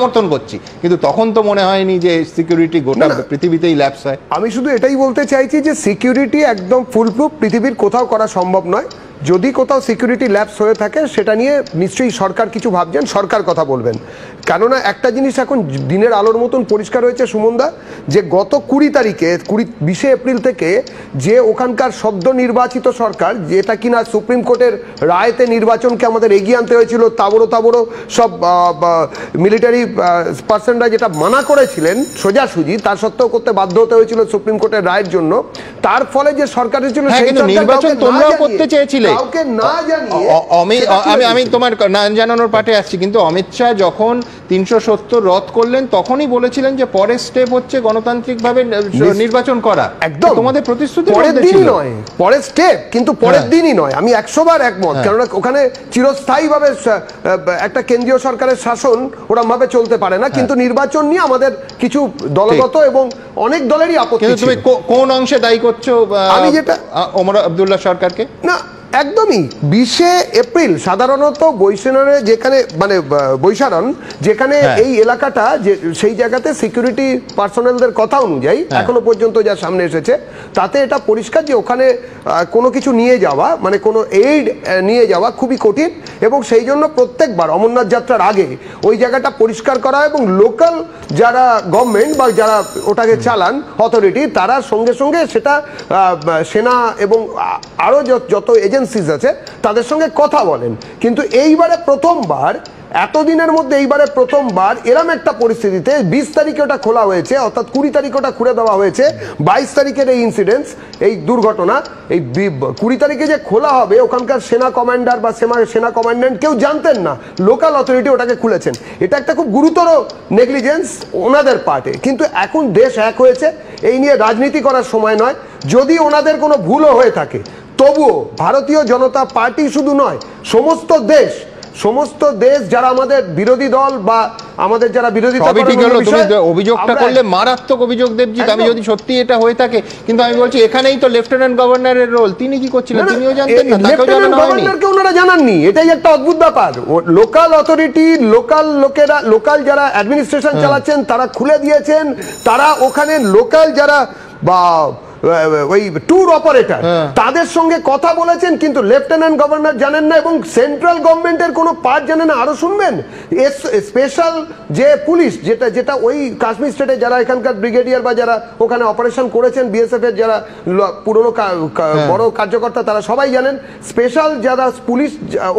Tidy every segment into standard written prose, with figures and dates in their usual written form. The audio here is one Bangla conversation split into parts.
সমর্থন করছি, কিন্তু তখন তো মনে হয়নি যে সিকিউরিটি গোটা পৃথিবীতেই ল্যাপস হয়। আমি শুধু এটাই বলতে চাইছি যে সিকিউরিটি একদম ফুলপ্রুফ পৃথিবীর কোথাও করা সম্ভব নয়। যদি কোথাও সিকিউরিটি ল্যাপস হয়ে থাকে সেটা নিয়ে নিশ্চয়ই সরকার কিছু ভাবছেন, সরকার কথা বলবেন। কেননা একটা জিনিস এখন দিনের আলোর মতন পরিষ্কার হয়েছে সুমনদা, যে গত 20 এপ্রিল থেকে যে ওখানকার সদ্য নির্বাচিত সরকার, যেটা কিনা সুপ্রিম কোর্টের রায়তে নির্বাচনকে আমাদের এগিয়ে আনতে হয়েছিল, তাবড়ো সব মিলিটারি পার্সনরা যেটা মানা করেছিলেন সোজাসুজি, তার সত্ত্বেও করতে বাধ্য হতে হয়েছিল সুপ্রিম কোর্টের রায়ের জন্য। তার ফলে যে সরকারের ছিল সেই নির্বাচন তোমরাও করতে চেয়েছিলে, কাউকে না জানিয়ে। আমি তোমার না জানানোর পাঠে আসছি, কিন্তু অমিত শাহ যখন 370 রদ করলেন তখনই বলেছিলেন যে পরের স্টেপ হচ্ছে গণতান্ত্রিকভাবে নির্বাচন করা। একদম তোমাদের প্রতিশ্রুতি পরের দিনই নয়, পরের স্টেপ, কিন্তু পরের দিনই নয়। আমি 100 বার একমত, কেননা ওখানে চিরস্থায়ীভাবে একটা কেন্দ্রীয় সরকারের শাসন ওরকম ভাবে চলতে পারে না। কিন্তু নির্বাচন নিয়ে আমাদের কিছু দলগত এবং অনেক দলেরই আপত্তি। তুমি কোন অংশে দায়ী করছো আমি যেটা ওমর আব্দুল্লাহ সরকারকে? না, একদমই 20 এপ্রিল সাধারণত বৈশারণে, যেখানে মানে বৈশারণ যেখানে এই এলাকাটা, যে সেই জায়গাতে সিকিউরিটি পার্সোনেলদের কথা অনুযায়ী এখনো পর্যন্ত যা সামনে এসেছে তাতে এটা পরিষ্কার যে ওখানে কোনো কিছু নিয়ে যাওয়া, মানে কোনো এইড নিয়ে যাওয়া খুবই কঠিন। এবং সেই জন্য প্রত্যেকবার অমরনাথ যাত্রার আগে ওই জায়গাটা পরিষ্কার করা, এবং লোকাল যারা গভর্নমেন্ট বা যারা ওটাকে চালান অথরিটি, তারা সঙ্গে সঙ্গে সেটা সেনা এবং আরো যত এজেন্সিজ আছে তাদের সঙ্গে কথা বলেন। কিন্তু এইবারে প্রথমবার, এতদিনের মধ্যে এইবারে প্রথমবার এরম একটা পরিস্থিতিতে 20 তারিখে ওটা খোলা হয়েছে, অর্থাৎ 20 তারিখে ওটা খুলে দেওয়া হয়েছে। 22 তারিখের এই ইনসিডেন্টস, এই দুর্ঘটনা, এই 20 তারিখে যে খোলা হবে, ওখানকার সেনা কমান্ডার বা সেনা কমান্ড্যান্ট কেউ জানতেন না, লোকাল অথরিটি ওটাকে খুলেছেন। এটা একটা খুব গুরুতর নেগলিজেন্স ওনাদের পার্টে। কিন্তু এখন দেশ এক হয়েছে, এই নিয়ে রাজনীতি করার সময় নয়। যদি ওনাদের কোনো ভুলও হয়ে থাকে, তবুও ভারতীয় জনতা পার্টি শুধু নয়, সমস্ত দেশ যারা আমাদের বিরোধী দল বা আমাদের যারা বিরোধিতা করেন, অভিযোগটা করলে মারাত্মক অভিযোগ দেবজিৎ, আমি যদি সত্যি এটা হয়ে থাকে। কিন্তু আমি বলছি এখানেই তো লেফটেন্যান্ট গভর্নরের রোল, তিনি কি করছিলেন তিনিও জানতেন না, তাকেও জানানো হয়নি। ওনারা জানাননি, এটাই একটা অদ্ভুত ব্যাপার। লোকাল অথরিটি, লোকাল লোকেরা, লোকাল যারা অ্যাডমিনিস্ট্রেশন চালাচ্ছেন তারা খুলে দিয়েছেন। তারা ওখানে লোকাল যারা বা ওই ট্যুর অপারেটর তাদের সঙ্গে কথা বলেছেন, কিন্তু লেফটেন্যান্ট গভর্নর জানেন না এবং সেন্ট্রাল গভর্নমেন্টের কোনো পার্ট জানেন না। আরো শুনবেন, স্পেশাল যে পুলিশ, যেটা ওই কাশ্মীর স্টেটে যারা এখানকার ব্রিগেডিয়ার বা যারা ওখানে অপারেশন করেছেন, বিএসএফ এর যারা পুরনো বড় কার্যকর্তা, তারা সবাই জানেন। স্পেশাল যারা পুলিশ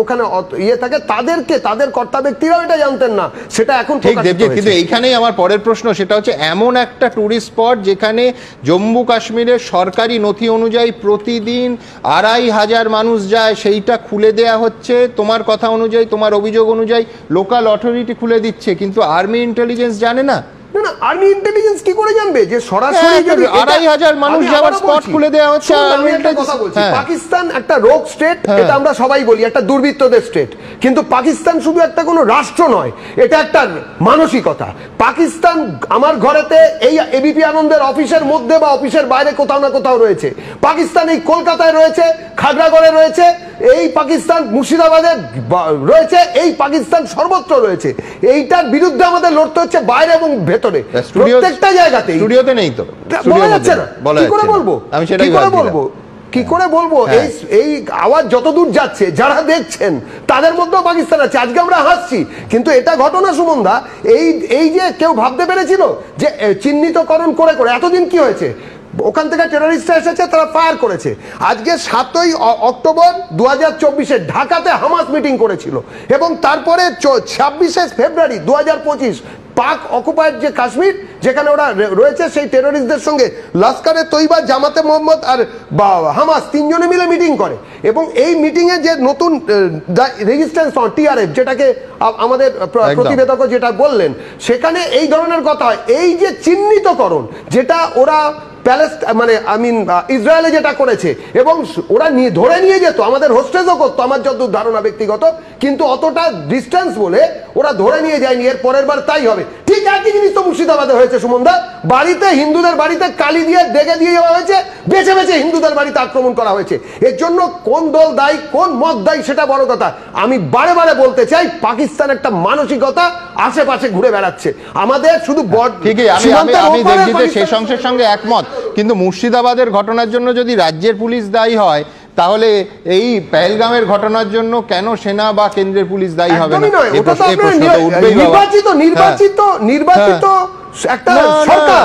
ওখানে ইয়ে থাকে, তাদেরকে, তাদের কর্তা ব্যক্তিরাও এটা জানতেন না। সেটা এখন ঠিক দেবজিৎ, কিন্তু এইখানেই আমার পরের প্রশ্ন, সেটা হচ্ছে এমন একটা টুরিস্ট স্পট যেখানে জম্মু কাশ্মীর সরকারি নথি অনুযায়ী প্রতিদিন 2500 মানুষ যায়, সেইটা খুলে দেয়া হচ্ছে। তোমার কথা অনুযায়ী, তোমার অভিযোগ অনুযায়ী লোকাল অথরিটি খুলে দিচ্ছে, কিন্তু আর্মি ইন্টেলিজেন্স জানে না। না, আর্মি ইন্টেলিজেন্স কি করে জানবে যে সরাসরি 2500 মানুষ যাওয়ার স্পট খুলে দেওয়া হচ্ছে? পাকিস্তান একটা রোগ স্টেট, এটা আমরা সবাই বলি, একটা দুর্বৃত্তদের স্টেট। কিন্তু পাকিস্তান শুধু একটা কোনো রাষ্ট্র নয়, এটা একটা মানসিকতা। পাকিস্তান আমার ঘরেতে এই এবিপি আনন্দের অফিসের মধ্যে বা অফিসের বাইরে কোথাও না কোথাও রয়েছে। পাকিস্তান এই কলকাতায় রয়েছে, খাগড়াগড়ে রয়েছে, এই পাকিস্তান মুর্শিদাবাদে রয়েছে, এই পাকিস্তান সর্বত্র রয়েছে। এইটার বিরুদ্ধে আমাদের লড়তে হচ্ছে বাইরে এবং ভেতরে, প্রত্যেকটা জায়গাতে। স্টুডিওতে নেই তো, বলা যাচ্ছে না, কি করে বলবো? আমি সেটাই বলবো, কি করে বলবো? এই আওয়াজ যতদূর যাচ্ছে, যারা দেখছেন তাদের মধ্যেও পাকিস্তান আছে। আজকে আমরা হাসছি, কিন্তু এটা ঘটনা সুমনদা। এই যে কেউ ভাবতে পেরেছিল যে চিহ্নিতকরণ করে করে এতদিন কি হয়েছে? ওখান থেকে টেররিস্টরা এসেছে, তারা ফায়ার করেছে। আজকে 7ই অক্টোবর 2024 ঢাকাতে হামাস মিটিং করেছিল, এবং তারপরে 26শে ফেব্রুয়ারি 2025 পাক অকুপায়েড যে কাশ্মীর, যেখানে ওরা রয়েছে, সেই টেররিস্টদের সঙ্গে লস্করে তৈবা, জামাতে মোহাম্মদ আর হামাস তিনজনে মিলে মিটিং করে। এবং এই মিটিংয়ে যে নতুন রেজিস্ট্যান্স টিআরএফ, যেটাকে আমাদের প্রতিবেদক যেটা বললেন, সেখানে এই ধরনের কথা হয়। এই যে চিহ্নিতকরণ, যেটা ওরা মানে ইসরায়েলে যেটা করেছে, এবং ওরা ধরে নিয়ে যেত, আমাদের হোস্টেজও করতো, আমার যত ধারণা ব্যক্তিগত, কিন্তু অতটা ডিস্টেন্স বলে ওরা ধরে নিয়ে যায়নি, এর পরের বার তাই হবে। ঠিক একই জিনিস তো মুর্শিদাবাদে হয়েছে সুমনদা, বাড়িতে হিন্দুদের বাড়িতে কালি দিয়ে দেখে দিয়ে যাওয়া হয়েছে, বেছে বেছে হিন্দুদের বাড়িতে আক্রমণ করা হয়েছে। এর জন্য কোন দল দায়ী কোন মত দায়ী সেটা বড় কথা। আমি বারে বারে বলতে চাই, পাকিস্তান একটা মানসিকতা আশেপাশে ঘুরে বেড়াচ্ছে। আমাদের শুধু ঠিকই, আমি দেবজিতের শেষ অংশের সঙ্গে একমত, কিন্তু মুর্শিদাবাদের ঘটনার জন্য যদি রাজ্যের পুলিশ দায়ী হয়, তাহলে এই পেহেলগামের ঘটনার জন্য কেন সেনা বা কেন্দ্রের পুলিশ দায়ী হবে না? নির্বাচিত একটা সরকার,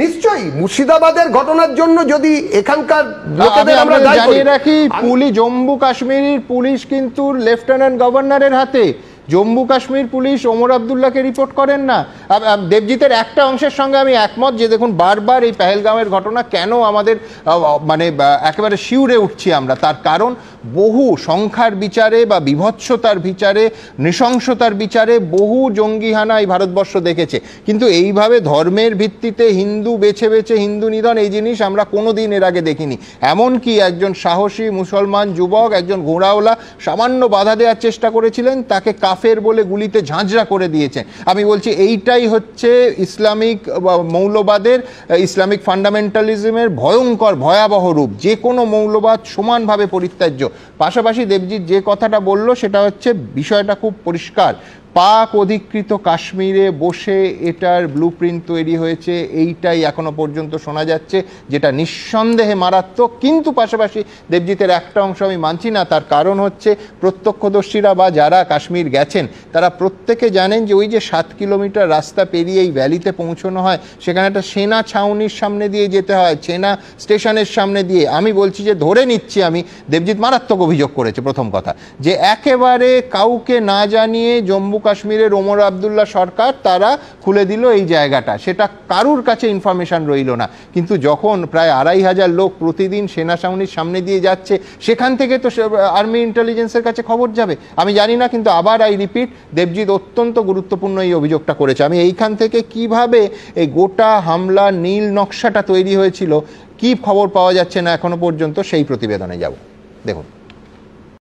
নিশ্চয়ই মুর্শিদাবাদের ঘটনার জন্য যদি এখানকার লোকেদের আমরা জানিয়ে রাখি, জম্মু কাশ্মীরের পুলিশ কিন্তু লেফটেন্যান্ট গভর্নরের হাতে। জম্মু কাশ্মীর পুলিশ ওমর আবদুল্লাহকে রিপোর্ট করেন না। দেবজিতের একটা অংশের সঙ্গে আমি একমত যে দেখুন, বারবার এই পেহেলগামের ঘটনা কেন আমাদের মানে একেবারে শিউরে উঠছি আমরা, তার কারণ বহু সংখ্যার বিচারে বা বিভৎসতার বিচারে, নৃশংসতার বিচারে বহু জঙ্গিহানা এই ভারতবর্ষ দেখেছে, কিন্তু এইভাবে ধর্মের ভিত্তিতে হিন্দু বেছে বেছে হিন্দু নিধন, এই জিনিস আমরা কোনোদিন এর আগে দেখিনি। এমনকি একজন সাহসী মুসলমান যুবক, একজন ঘোড়াওয়ালা সামান্য বাধা দেওয়ার চেষ্টা করেছিলেন, তাকে কাফের বলে গুলিতে ঝাঁঝরা করে দিয়েছেন। আমি বলছি এইটাই হচ্ছে ইসলামিক মৌলবাদের, ইসলামিক ফান্ডামেন্টালিজমের ভয়ঙ্কর ভয়াবহ রূপ। যে কোনো মৌলবাদ সমানভাবে পরিত্যাজ্য। পাশাপাশি দেবজিৎ যে কথাটা বলল সেটা হচ্ছে, বিষয়টা খুব পরিষ্কার, পাক অধিকৃত কাশ্মীরে বসে এটার ব্লুপ্রিন্ট তৈরি হয়েছে, এইটাই এখনো পর্যন্ত শোনা যাচ্ছে, যেটা নিঃসন্দেহে মারাত্মক। কিন্তু পাশাপাশি দেবজিতের একটা অংশ আমি মানছি না, তার কারণ হচ্ছে প্রত্যক্ষদর্শীরা বা যারা কাশ্মীর গেছেন তারা প্রত্যেকে জানেন যে ওই যে 7 কিলোমিটার রাস্তা পেরিয়ে এই ভ্যালিতে পৌঁছানো হয়, সেখানে একটা সেনা ছাউনির সামনে দিয়ে যেতে হয়, সেনা স্টেশনের সামনে দিয়ে। আমি বলছি যে ধরে নিচ্ছি আমি, দেবজিৎ মারাত্মক অভিযোগ করেছে প্রথম কথা, যে একেবারে কাউকে না জানিয়ে জম্মু কাশ্মীরের ওমর আবদুল্লাহ সরকার তারা খুলে দিল এই জায়গাটা, সেটা কারুর কাছে ইনফরমেশন রইল না। কিন্তু যখন প্রায় 2500 লোক প্রতিদিন সেনা ছাউনির সামনে দিয়ে যাচ্ছে, সেখান থেকে তো আর্মি ইন্টেলিজেন্সের কাছে খবর যাবে। আমি জানি না, কিন্তু আবার আই রিপিট, দেবজিৎ অত্যন্ত গুরুত্বপূর্ণ এই অভিযোগটা করেছে। আমি এইখান থেকে কিভাবে এই গোটা হামলা নীল নকশাটা তৈরি হয়েছিল, কি খবর পাওয়া যাচ্ছে না এখনো পর্যন্ত, সেই প্রতিবেদনে যাব। দেখুন।